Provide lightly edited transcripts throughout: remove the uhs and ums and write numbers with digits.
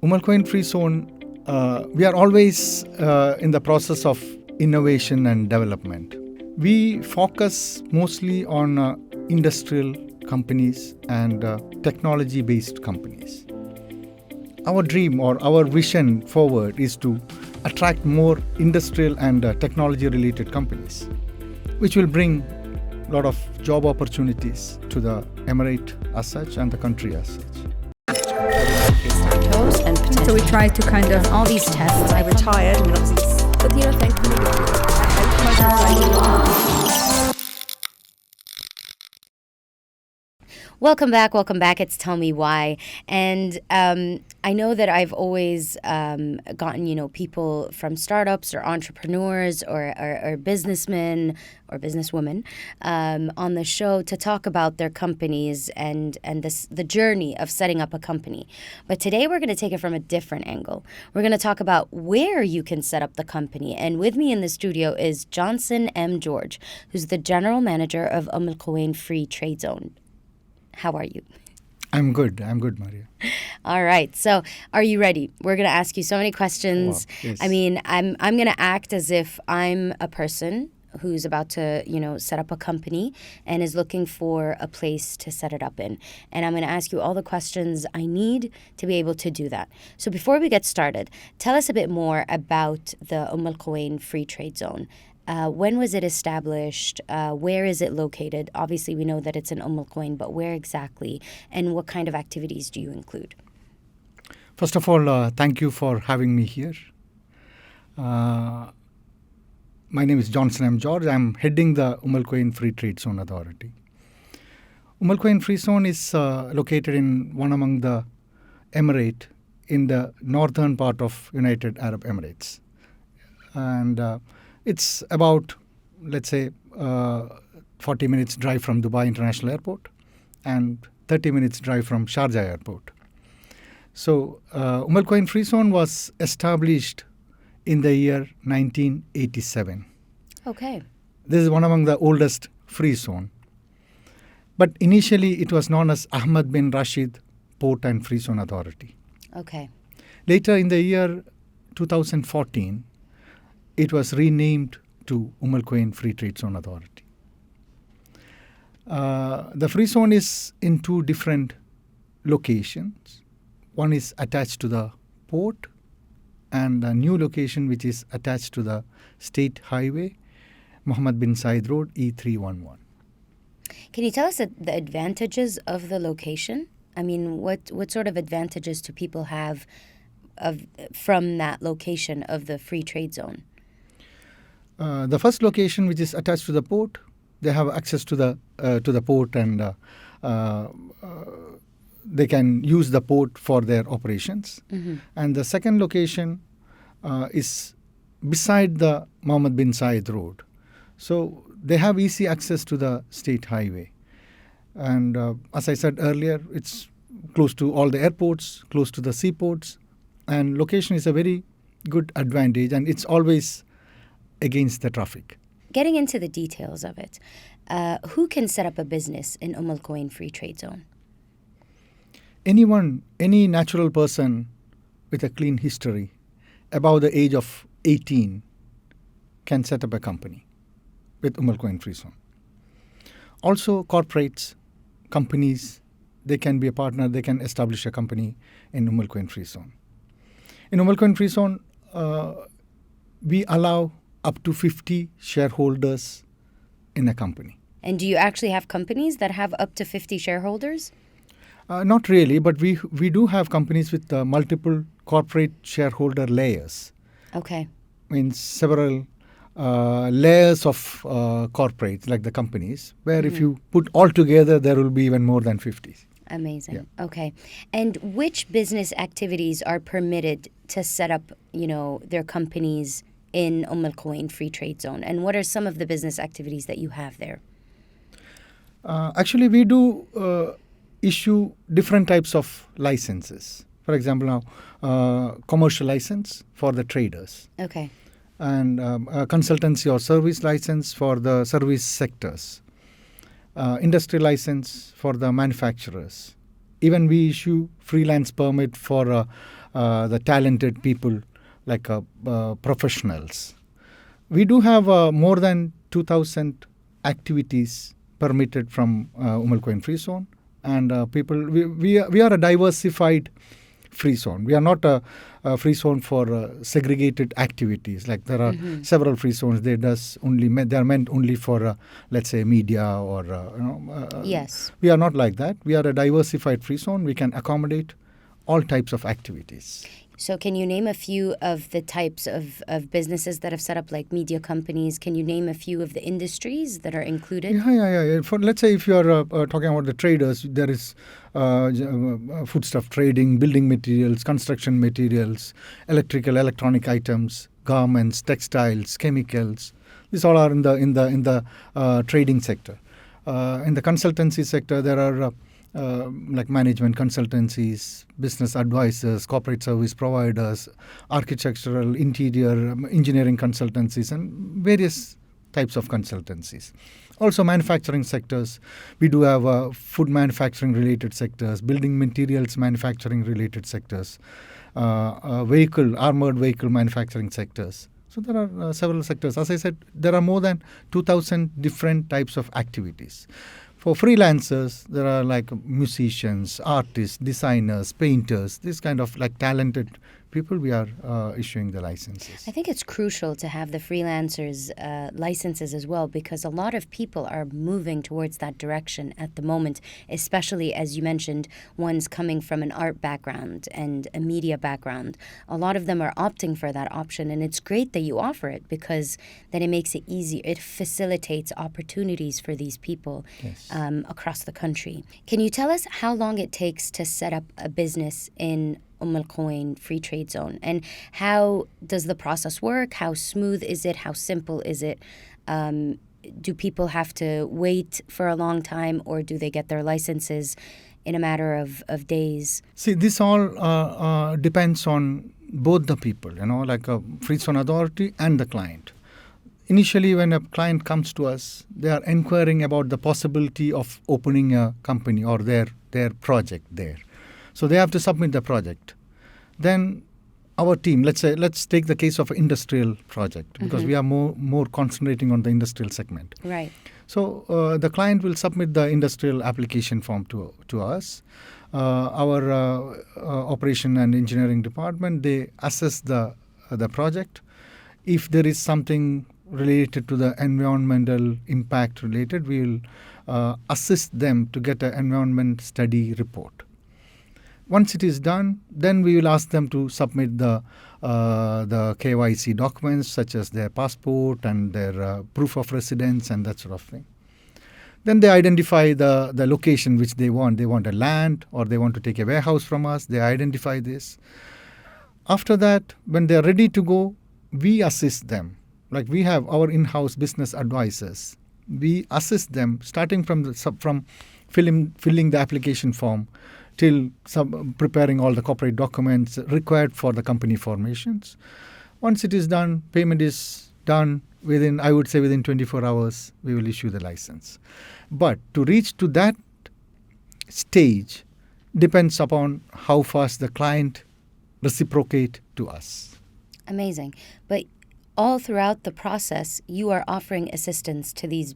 Umm Al Quwain Free Zone, we are always in the process of innovation and development. We focus mostly on industrial companies and technology-based companies. Our dream or our vision forward is to attract more industrial and technology-related companies, which will bring a lot of job opportunities to the emirate as such and the country as such. So we try to kind of all these tests. I retired, and obviously, but thankfully, Welcome back. It's Tell Me Why. And I know that I've always gotten, people from startups or entrepreneurs or businessmen or businesswomen on the show to talk about their companies and the journey of setting up a company. But today we're going to take it from a different angle. We're going to talk about where you can set up the company. And with me in the studio is Johnson M. George, who's the general manager of Umm Al Quwain Free Trade Zone. How are you? I'm good, Maria. All right. So are you ready? We're going to ask you so many questions. Wow, yes. I mean, I'm going to act as if I'm a person who's about to, set up a company and is looking for a place to set it up in. And I'm going to ask you all the questions I need to be able to do that. So before we get started, tell us a bit more about the Umm Al Quwain Free Trade Zone. When was it established? Where is it located? Obviously, we know that it's in Umm Al Quwain, but where exactly? And what kind of activities do you include? First of all, thank you for having me here. My name is Johnson M. George. I'm heading the Umm Al Quwain Free Trade Zone Authority. Umm Al Quwain Free Zone is located in one among the emirate in the northern part of United Arab Emirates. And it's about, let's say, 40 minutes drive from Dubai International Airport and 30 minutes drive from Sharjah Airport. So Umm Al Quwain Free Zone was established in the year 1987. Okay. This is one among the oldest free zone. But initially it was known as Ahmad bin Rashid Port and Free Zone Authority. Okay. Later in the year 2014, it was renamed to Umm Al Quwain Free Trade Zone Authority. The free zone is in two different locations. One is attached to the port and a new location which is attached to the state highway, Mohammed bin Zayed Road, E311. Can you tell us the advantages of the location? I mean, what sort of advantages do people have from that location of the free trade zone? The first location, which is attached to the port, they have access to the port and they can use the port for their operations. Mm-hmm. And the second location is beside the Mohammed bin Zayed Road. So they have easy access to the state highway. And as I said earlier, it's close to all the airports, close to the seaports. And location is a very good advantage, and it's always against the traffic. Getting into the details of it, who can set up a business in Umm Al Quwain Free Trade Zone? Anyone, any natural person with a clean history above the age of 18 can set up a company with Umm Al Quwain Free Zone. Also, corporates, companies, they can be a partner, they can establish a company in Umm Al Quwain Free Zone. In Umm Al Quwain Free Zone, we allow up to 50 shareholders in a company. And do you actually have companies that have up to 50 shareholders? Not really, but we do have companies with multiple corporate shareholder layers. Okay. Means several layers of corporates, like the companies, where if you put all together, there will be even more than 50. Amazing. Yeah. Okay. And which business activities are permitted to set up, their companies in Umm Al Quwain Free Trade Zone? And what are some of the business activities that you have there? Actually, we do issue different types of licenses. For example, now, commercial license for the traders. Okay. And a consultancy or service license for the service sectors. Industry license for the manufacturers. Even we issue freelance permit for the talented people like professionals. We do have more than 2,000 activities permitted from Umm Al Quwain Free Zone, and we are a diversified free zone. We are not a free zone for segregated activities. Like there are several free zones. They are meant only for let's say media or Yes. We are not like that. We are a diversified free zone. We can accommodate all types of activities. So can you name a few of the types of businesses that have set up, like media companies? Can you name a few of the industries that are included? Yeah. For, let's say if you are talking about the traders, there is foodstuff trading, building materials, construction materials, electronic items, garments, textiles, chemicals. These all are in the trading sector. In the consultancy sector, there are like management consultancies, business advisors, corporate service providers, architectural, interior, engineering consultancies, and various types of consultancies. Also manufacturing sectors. We do have food manufacturing related sectors, building materials manufacturing related sectors, armored vehicle manufacturing sectors. So there are several sectors. As I said, there are more than 2,000 different types of activities. For freelancers, there are like musicians, artists, designers, painters, this kind of like talented people. We are issuing the licenses. I think it's crucial to have the freelancers licenses as well, because a lot of people are moving towards that direction at the moment, especially as you mentioned, ones coming from an art background and a media background. A lot of them are opting for that option, and it's great that you offer it, because then it makes it easier. It facilitates opportunities for these people. Yes. Across the country. Can you tell us how long it takes to set up a business in Umm Al Quwain Free Trade Zone, and how does the process work? How smooth is it? How simple is it? Do people have to wait for a long time, or do they get their licenses in a matter of days? See, this all depends on both the people, like a Free Zone Authority and the client. Initially, when a client comes to us, they are inquiring about the possibility of opening a company or their project there. So they have to submit the project. Then our team, let's take the case of an industrial project, because we are more concentrating on the industrial segment. Right. So the client will submit the industrial application form to us. Our operation and engineering department, they assess the project. If there is something related to the environmental impact related, we will assist them to get an environment study report. Once it is done, then we will ask them to submit the KYC documents, such as their passport and their proof of residence and that sort of thing. Then they identify the location which they want. They want a land, or they want to take a warehouse from us. They identify this. After that, when they are ready to go, we assist them. Like we have our in-house business advisors. We assist them starting from filling the application form till preparing all the corporate documents required for the company formations. Once it is done, payment is done within 24 hours, we will issue the license. But to reach to that stage depends upon how fast the client reciprocate to us. Amazing. But all throughout the process, you are offering assistance to these,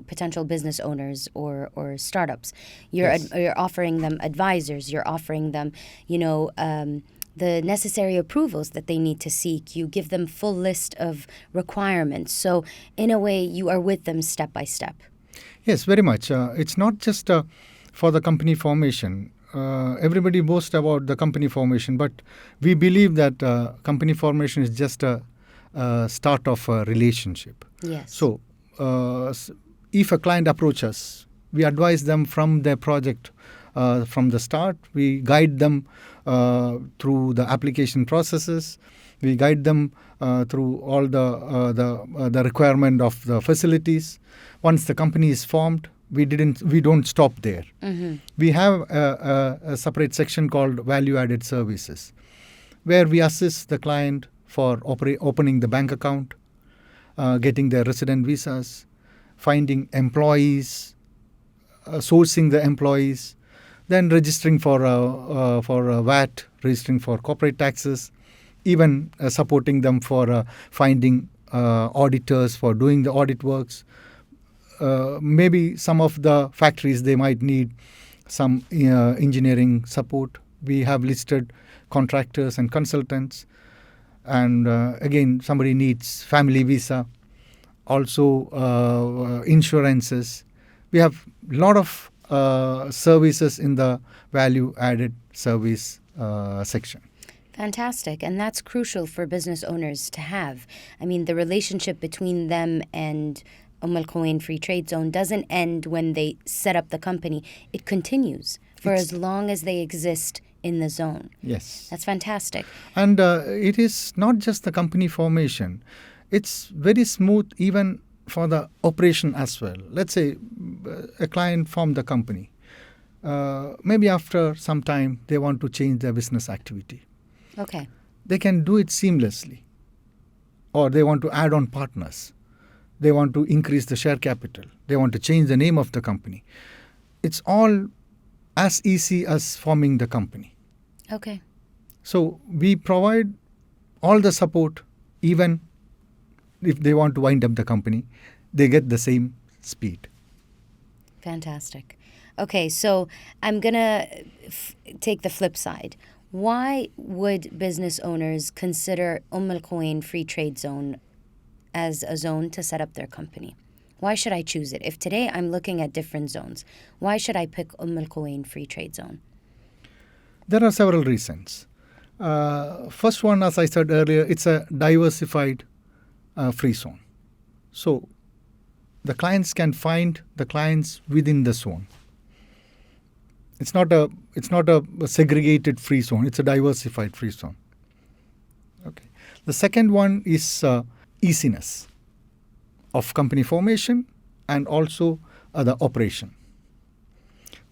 potential business owners or startups. You're offering them advisors. You're offering them, the necessary approvals that they need to seek. You give them full list of requirements. So in a way, you are with them step by step. Yes, very much. It's not just for the company formation. Everybody boasts about the company formation, but we believe that company formation is just a start of a relationship. Yes. So if a client approaches, we advise them from their project from the start. We guide them through the application processes. We guide them through all the requirement of the facilities. Once the company is formed, we don't stop there. We have a separate section called value-added services, where we assist the client for opening the bank account, getting their resident visas, finding employees, sourcing the employees, then registering for VAT registering for corporate taxes, even supporting them for finding auditors for doing the audit works. Maybe some of the factories, they might need some engineering support. We have listed contractors and consultants. And again, somebody needs family visa, also insurances. We have a lot of services in the value added service section. Fantastic. And that's crucial for business owners to have. I mean, the relationship between them and Al Quwain Free Trade Zone doesn't end when they set up the company. It continues for as long as they exist in the zone. Yes. That's fantastic. And it is not just the company formation. It's very smooth even for the operation as well. Let's say a client formed the company. Maybe after some time, they want to change their business activity. Okay. They can do it seamlessly. Or they want to add on partners. They want to increase the share capital. They want to change the name of the company. It's all as easy as forming the company. Okay. So we provide all the support, even if they want to wind up the company, they get the same speed. Fantastic. Okay, so I'm going to take the flip side. Why would business owners consider Al Quwain Free Trade Zone as a zone to set up their company? Why should I choose it? If today I'm looking at different zones, why should I pick Al Quwain Free Trade Zone? There are several reasons. First one, as I said earlier, it's a diversified free zone. So the clients can find the clients within the zone. It's not a segregated free zone. It's a diversified free zone. Okay. The second one is easiness of company formation and also the operation.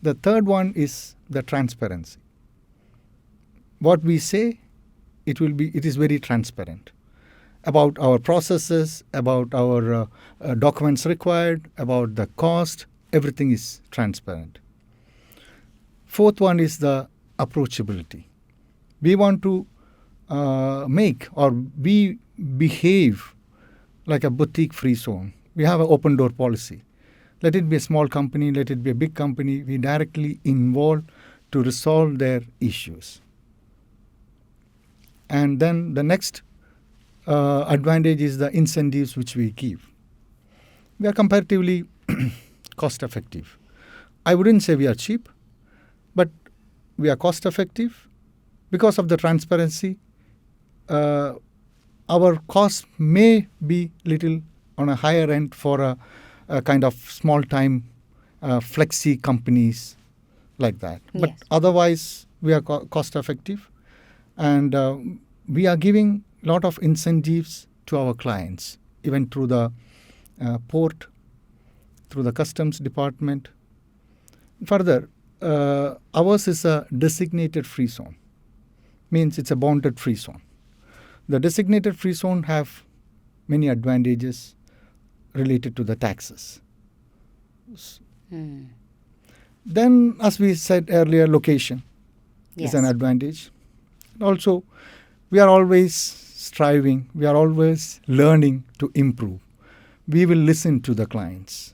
The third one is the transparency. What we say, it is very transparent about our processes, about our documents required, about the cost. Everything is transparent. Fourth one is the approachability. We want to we behave like a boutique free zone. We have an open door policy. Let it be a small company, let it be a big company. We directly involve to resolve their issues. And then the next advantage is the incentives which we give. We are comparatively cost effective. I wouldn't say we are cheap, but we are cost effective. Because of the transparency, our cost may be little on a higher end for a kind of small time flexi companies like that. But Yes. otherwise, we are cost effective. And we are giving a lot of incentives to our clients, even through the port, through the customs department. Further, ours is a designated free zone. Means it's a bounded free zone. The designated free zone have many advantages related to the taxes. Then, as we said earlier, location is an advantage. Also, we are always striving, we are always learning to improve. We will listen to the clients.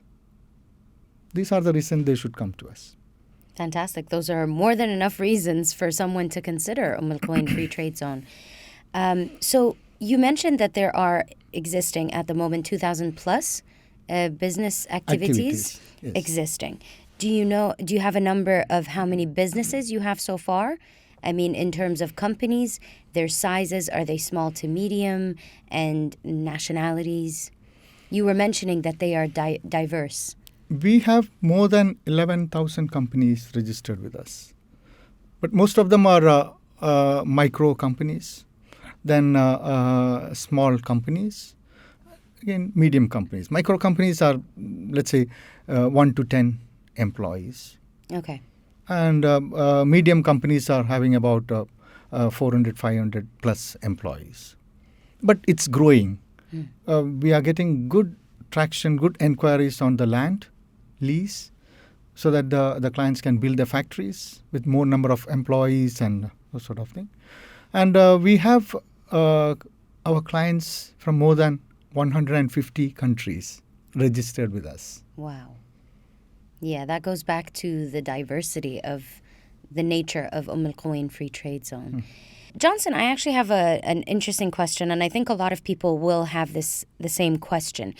These are the reasons they should come to us. Fantastic. Those are more than enough reasons for someone to consider Al Quwain Free Trade Zone. So you mentioned that there are existing at the moment 2,000 plus business activities yes. existing. Do you have a number of how many businesses you have so far? I mean, in terms of companies, their sizes, are they small to medium, and nationalities? You were mentioning that they are diverse. We have more than 11,000 companies registered with us. But most of them are micro companies, then small companies, again, medium companies. Micro companies are, let's say, 1 to 10 employees. Okay. And medium companies are having about 400, 500 plus employees. But it's growing. We are getting good traction, good inquiries on the land lease, so that the clients can build their factories with more number of employees and those sort of thing. And we have our clients from more than 150 countries registered with us. Wow. Yeah, that goes back to the diversity of the nature of Umm Al Quwain Free Trade Zone. Johnson, I actually have an interesting question, and I think a lot of people will have the same question.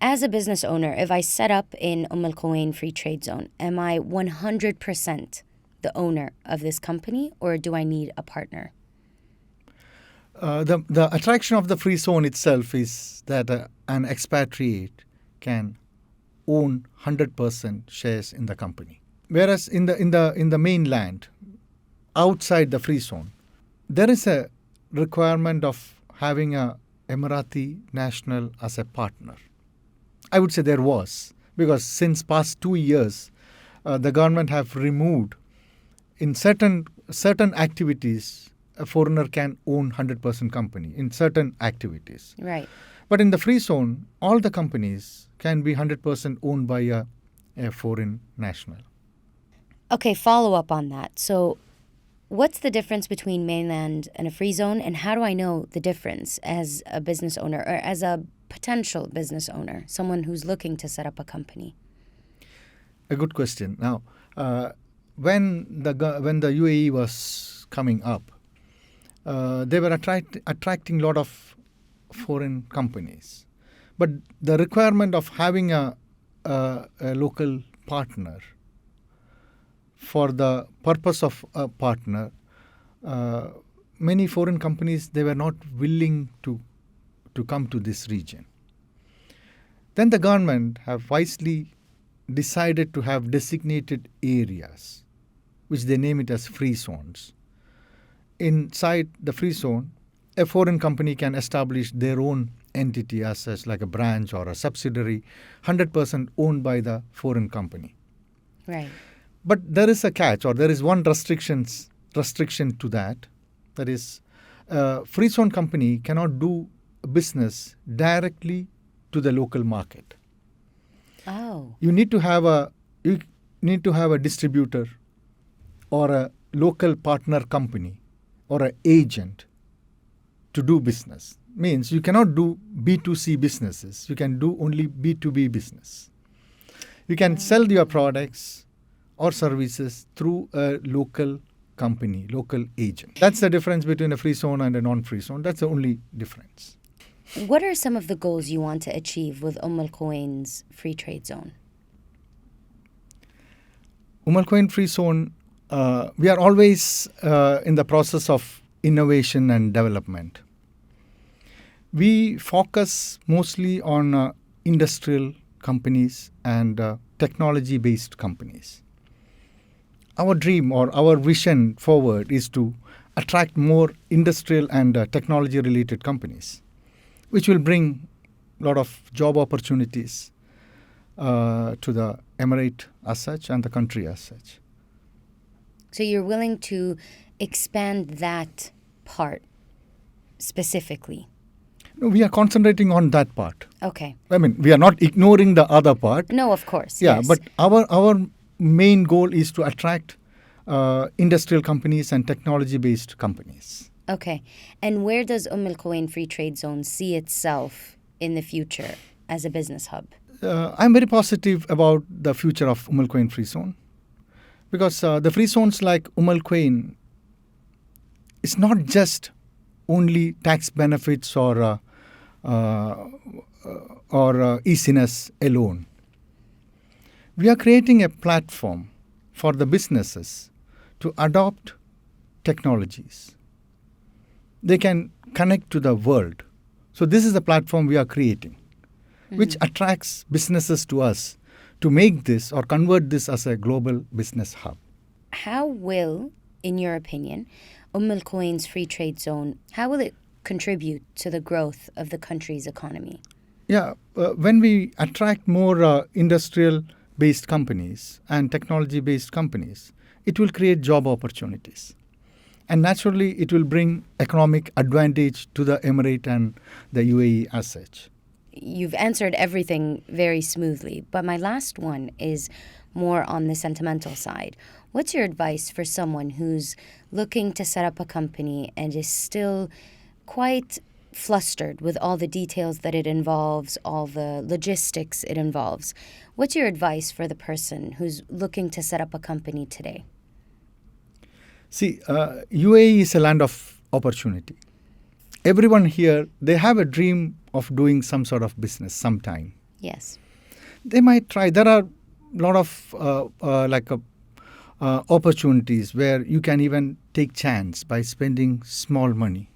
As a business owner, if I set up in Umm Al Quwain Free Trade Zone, am I 100% the owner of this company, or do I need a partner? The attraction of the free zone itself is that an expatriate can own 100% shares in the company. Whereas in the mainland, outside the free zone, there is a requirement of having a Emirati national as a partner. I would say there was, because since past 2 years, the government have removed in certain activities, a foreigner can own 100% company in certain activities. Right. But in the free zone, all the companies can be 100% owned by a foreign national. Okay, follow up on that. So what's the difference between mainland and a free zone, and how do I know the difference as a business owner or as a potential business owner, someone who's looking to set up a company? A good question. Now, when the UAE was coming up, they were attracting a lot of foreign companies. But the requirement of having a local partner, for the purpose of a partner, many foreign companies, they were not willing to come to this region. Then the government have wisely decided to have designated areas, which they name it as free zones. Inside the free zone, a foreign company can establish their own entity as such, like a branch or a subsidiary, 100% owned by the foreign company. Right. But there is a catch, or there is one restriction to that. That is, free zone company cannot do business directly to the local market. Oh. You need to have a distributor or a local partner company or an agent to do business. Means you cannot do B2C businesses. You can do only B2B business. You can sell your products or services through a local company, local agent. That's the difference between a free zone and a non-free zone. That's the only difference. What are some of the goals you want to achieve with Umm Al Quwain's Free Trade Zone? Umm Al Quwain Free Zone, we are always in the process of innovation and development. We focus mostly on industrial companies and technology-based companies. Our dream or our vision forward is to attract more industrial and technology-related companies, which will bring a lot of job opportunities to the emirate as such and the country as such. So you're willing to expand that part specifically? No, we are concentrating on that part. Okay. I mean, we are not ignoring the other part. No, of course. Yeah, yes. but our main goal is to attract industrial companies and technology-based companies. Okay. And where does Al Quwain Free Trade Zone see itself in the future as a business hub? I'm very positive about the future of Al Quwain Free Zone, because the free zones like Al Quwain, it's not just only tax benefits or easiness alone. We are creating a platform for the businesses to adopt technologies. They can connect to the world. So this is the platform we are creating, which attracts businesses to us to make this or convert this as a global business hub. How will, in your opinion, Al Quwain's Free Trade Zone, how will it contribute to the growth of the country's economy? Yeah, when we attract more industrial-based companies and technology-based companies, it will create job opportunities. And naturally, it will bring economic advantage to the emirate and the UAE as such. You've answered everything very smoothly, but my last one is more on the sentimental side. What's your advice for someone who's looking to set up a company and is still quite flustered with all the details that it involves, all the logistics it involves, what's your advice for the person who's looking to set up a company today? See, UAE is a land of opportunity. Everyone here, they have a dream of doing some sort of business sometime. Yes. They might try. There are a lot of opportunities where you can even take chance by spending small money,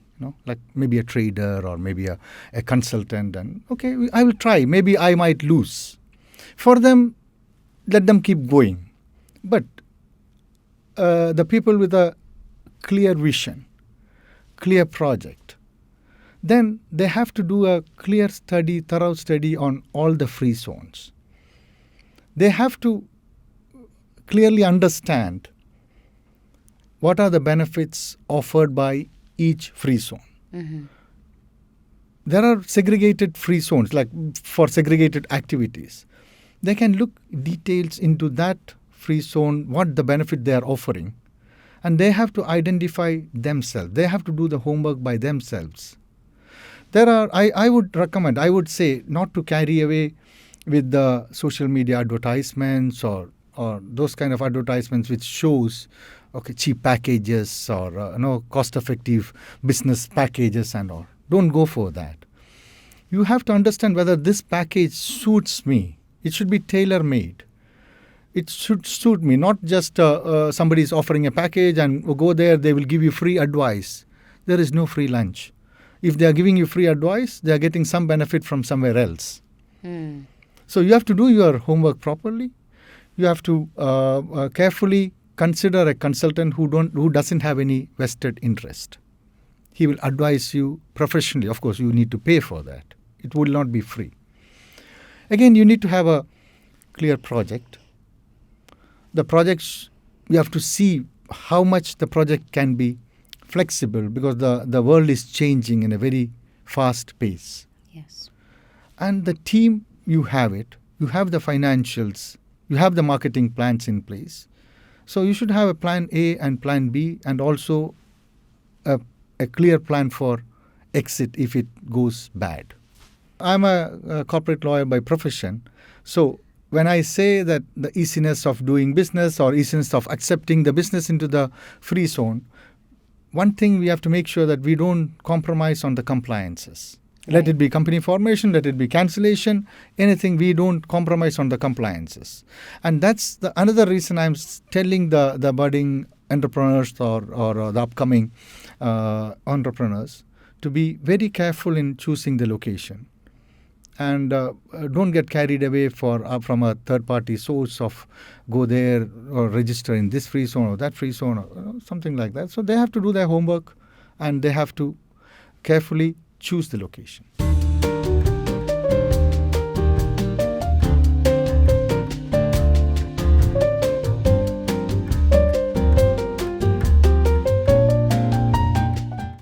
like maybe a trader or maybe a consultant. And okay, I will try. Maybe I might lose. For them, let them keep going. But the people with a clear vision, clear project, then they have to do a clear study, thorough study on all the free zones. They have to clearly understand what are the benefits offered by each free zone. Mm-hmm. There are segregated free zones, like for segregated activities. They can look details into that free zone, what the benefit they are offering, and they have to identify themselves. They have to do the homework by themselves. I would say not to carry away with the social media advertisements or those kind of advertisements which shows cheap packages or cost-effective business packages and all. Don't go for that. You have to understand whether this package suits me. It should be tailor-made. It should suit me, not just somebody is offering a package and go there, they will give you free advice. There is no free lunch. If they are giving you free advice, they are getting some benefit from somewhere else. So you have to do your homework properly. You have to carefully consider a consultant who doesn't have any vested interest. He will advise you professionally. Of course, you need to pay for that. It will not be free. Again, you need to have a clear project. The projects, you have to see how much the project can be flexible because the world is changing in a very fast pace. Yes. And the team, you have it. You have the financials. You have the marketing plans in place. So you should have a plan A and plan B and also a clear plan for exit if it goes bad. I'm a corporate lawyer by profession. So when I say that the easiness of doing business or easiness of accepting the business into the free zone, one thing we have to make sure that we don't compromise on the compliances. Right. Let it be company formation, let it be cancellation, anything, we don't compromise on the compliances. And that's another reason I'm telling the budding entrepreneurs or the upcoming entrepreneurs to be very careful in choosing the location. And don't get carried away from a third-party source of go there or register in this free zone or that free zone or something like that. So they have to do their homework and they have to carefully choose the location.